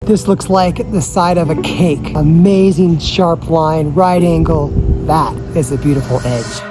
This looks like the side of a cake. Amazing sharp line, right angle. That is a beautiful edge.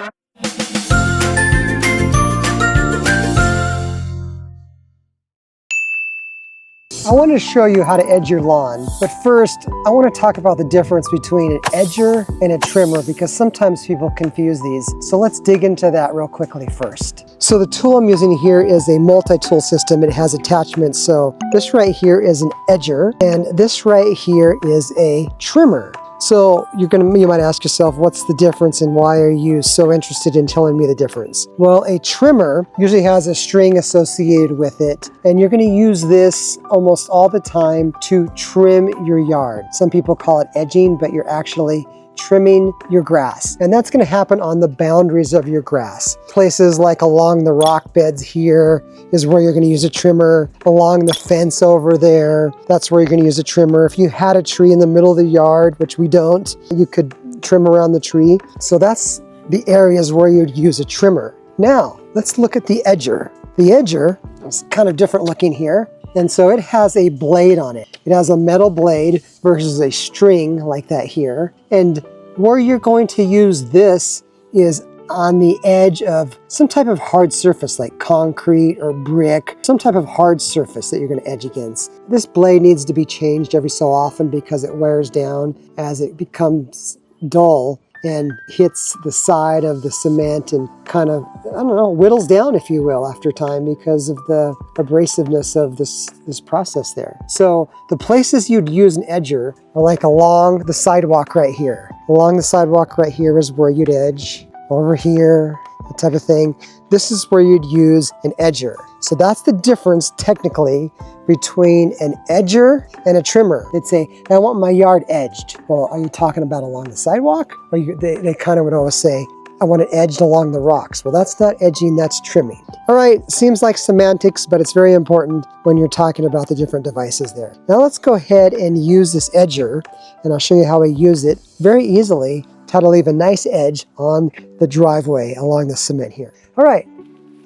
I want to show you how to edge your lawn, but first I want to talk about the difference between an edger and a trimmer because sometimes people confuse these. So let's dig into that real quickly first. So the tool I'm using here is a multi-tool system. It has attachments. So this right here is an edger and this right here is a trimmer. So you might ask yourself, what's the difference and why are you so interested in telling me the difference? Well, a trimmer usually has a string associated with it, and you're going to use this almost all the time to trim your yard. Some people call it edging, but you're actually trimming your grass. And that's going to happen on the boundaries of your grass. Places like along the rock beds here is where you're going to use a trimmer. Along the fence over there, that's where you're going to use a trimmer. If you had a tree in the middle of the yard, which we don't, you could trim around the tree. So that's the areas where you'd use a trimmer. Now, let's look at the edger. The edger is kind of different looking here. And so it has a blade on it. It has a metal blade versus a string like that here. And where you're going to use this is on the edge of some type of hard surface like concrete or brick, some type of hard surface that you're going to edge against. This blade needs to be changed every so often because it wears down as it becomes dull and hits the side of the cement and kind of, I don't know, whittles down, if you will, after time because of the abrasiveness of this process there. So the places you'd use an edger are like along the sidewalk right here. Along the sidewalk right here is where you'd edge. Over here, that type of thing. This is where you'd use an edger. So that's the difference technically between an edger and a trimmer. They'd say, I want my yard edged. Well, are you talking about along the sidewalk? Or they kind of would always say, I want it edged along the rocks. Well, that's not edging, that's trimming. All right, seems like semantics, but it's very important when you're talking about the different devices there. Now let's go ahead and use this edger, and I'll show you how I use it very easily, how to leave a nice edge on the driveway along the cement here. All right,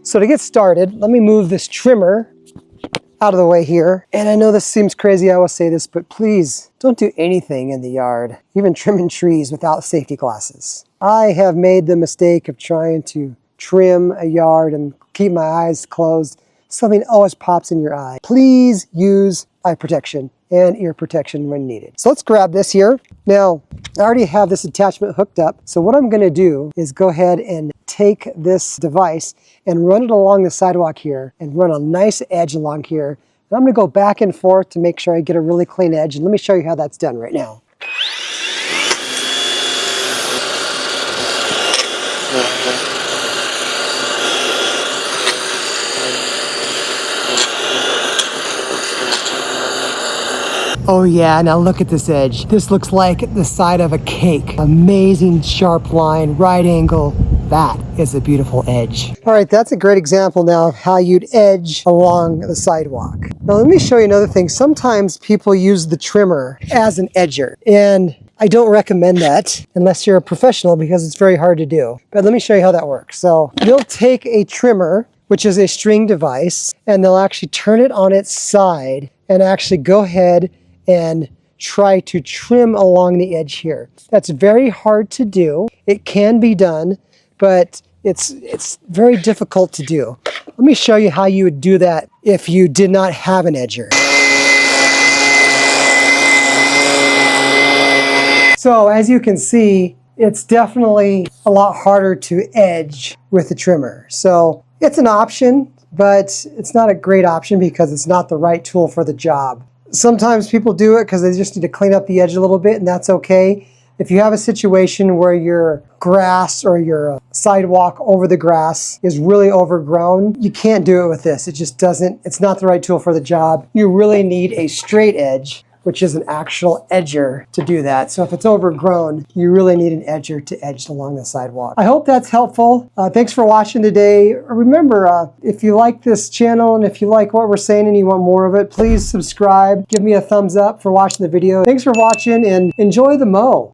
so to get started, let me move this trimmer out of the way here. And I know this seems crazy, I will say this, but please don't do anything in the yard, even trimming trees without safety glasses. I have made the mistake of trying to trim a yard and keep my eyes closed. Something always pops in your eye. Please use eye protection and ear protection when needed. So let's grab this here. Now, I already have this attachment hooked up. So what I'm gonna do is go ahead and take this device and run it along the sidewalk here and run a nice edge along here. And I'm gonna go back and forth to make sure I get a really clean edge. And let me show you how that's done right now. Oh yeah, now look at this edge. This looks like the side of a cake. Amazing sharp line, right angle. That is a beautiful edge. All right, that's a great example now of how you'd edge along the sidewalk. Now let me show you another thing. Sometimes people use the trimmer as an edger, and I don't recommend that unless you're a professional because it's very hard to do. But let me show you how that works. So you'll take a trimmer, which is a string device, and they'll actually turn it on its side and actually go ahead and try to trim along the edge here. That's very hard to do. It can be done, but it's very difficult to do. Let me show you how you would do that if you did not have an edger. So as you can see, it's definitely a lot harder to edge with the trimmer. So it's an option, but it's not a great option because it's not the right tool for the job. Sometimes people do it because they just need to clean up the edge a little bit, and that's okay. If you have a situation where your grass or your sidewalk over the grass is really overgrown, you can't do it with this. It just doesn't, it's not the right tool for the job. You really need a straight edge, which is an actual edger to do that. So if it's overgrown, you really need an edger to edge along the sidewalk. I hope that's helpful. Thanks for watching today. Remember, if you like this channel and if you like what we're saying and you want more of it, please subscribe. Give me a thumbs up for watching the video. Thanks for watching and enjoy the mow.